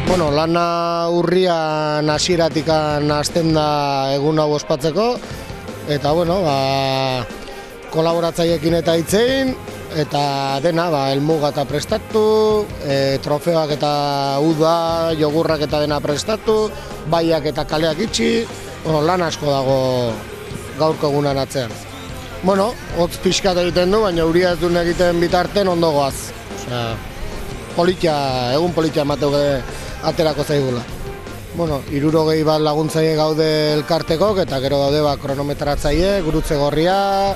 Bueno, lana urrian hasieratikan hasten da egun hau ospatzeko, eta bueno, kolaboratzaileekin eta hitzein, eta dena, helmuga eta prestatu, trofeoak eta uda, jogurrak eta dena prestatu, baiak eta kaleak itxi, bueno, lan asko dago gaurko egunan atzean. Bueno, hotz pixkat egiten du, baina uria ez duen egiten bitarten ondo goaz. Osea, egun politia emateu aterako zaigula. Bueno, 60 bat laguntzaile gaude elkartekok, eta gero daude kronometratzaile, gurutze gorria,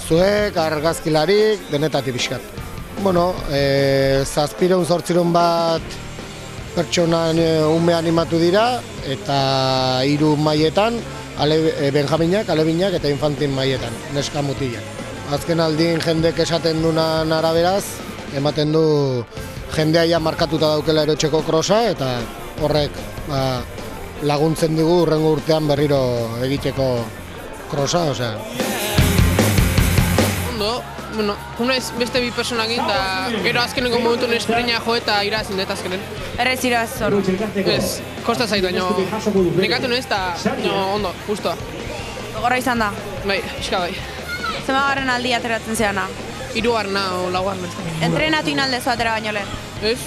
zuek, argazkilarik, denetatik pixkat. Bueno, 700-800 bat pertsonan ume animatu dira, eta 3 mailetan, benjaminak, alebinak eta infantin mailetan, neska mutilak. Azken aldin jendek esaten dunan araberaz, ematen du jendea markatuta daukela erotxeko krosa, eta horrek laguntzen digu hurrengo urtean berriro egiteko krosa, osea. Ondo, bueno, junaiz beste 2 personakin, eta gero azkeneko momentu esprina jo eta irazin dut azkenen. Errez iraz zoru. Ez, kosta zaitu, baina nekatu nez, eta ondo, justoa. Gogorra izan da? Bai, iska bai. Zemagarren aldi ateratzen zeana? 3. o 4. Entrenatu inaldezu atera baino lehen? Ez,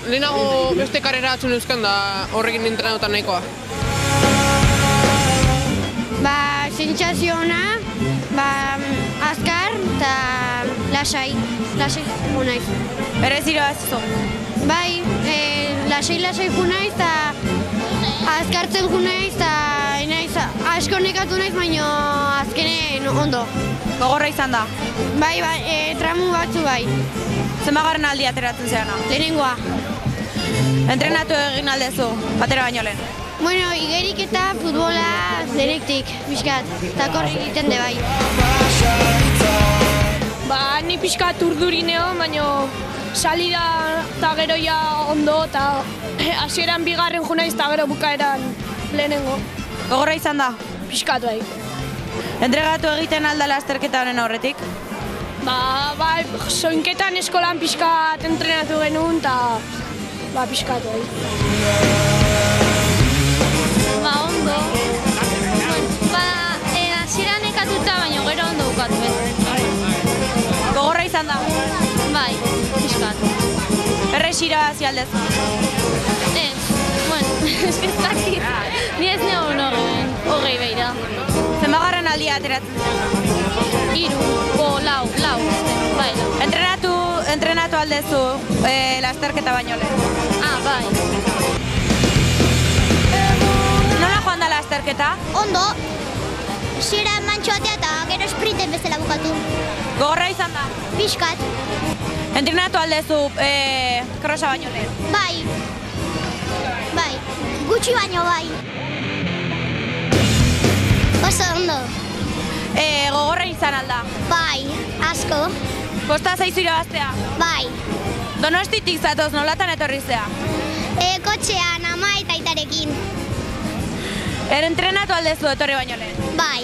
lehenago beste karrera atzun euskan da horrekin entrenadutan nahikoa. Sentsazio ona, azkar eta lasai junaiz. Berez iroaz zu? Bai, lasai junaiz eta azkartzen junaiz eta asko nekatu naiz, baina azkenen ondo. Gogorra izan da? Bai, tramu batzu bai. Zenbagarren aldi ateratzen zeana? Lehenengoa. Entrenatu egin aldezu, atera baino lehen? Bueno, igerik eta futbola derektik, pixkat, eta korri egiten de bai. Ni pixkat urdurineo, baina salida eta gero ja ondo, eta hasieran 2. junaiz eta gero bukaeran lehenengo. Gogorra izan da? Pixkat bai. Entregatu egiten aldala azterketa honen aurretik? Bai, soinketan eskolan pixkat entrenatu genuen, eta pixkat bai. Ondo. Hasieran nekatuta, baina gero ondo bukatu beti. Gogorra izan da? Bai, pixkat. Errez irabazi aldezu? Ez dakit. Ni ez neon hogei behira. Zenbagarren aldia ateratzen zen? 3, lau. Bai. Entrenatu aldezu lasterketa baino lehen? Bai. Nola joan da lasterketa? Ondo. Zira mantxoatea eta gero sprinten bezala bukatu. Gogorra izan da? Pixkat. Entrenatu aldezu krosa baino lehen? Bai. Gutxi baino bai. Oso ondo. Gogorra izan alda? Bai, asko. Kosta zaizu irabaztea? Bai. Donostitik zatoz, nolatan etorri zea? Kotxean ama eta aitarekin. Entrenatu aldezu etorri baino lehen? Bai.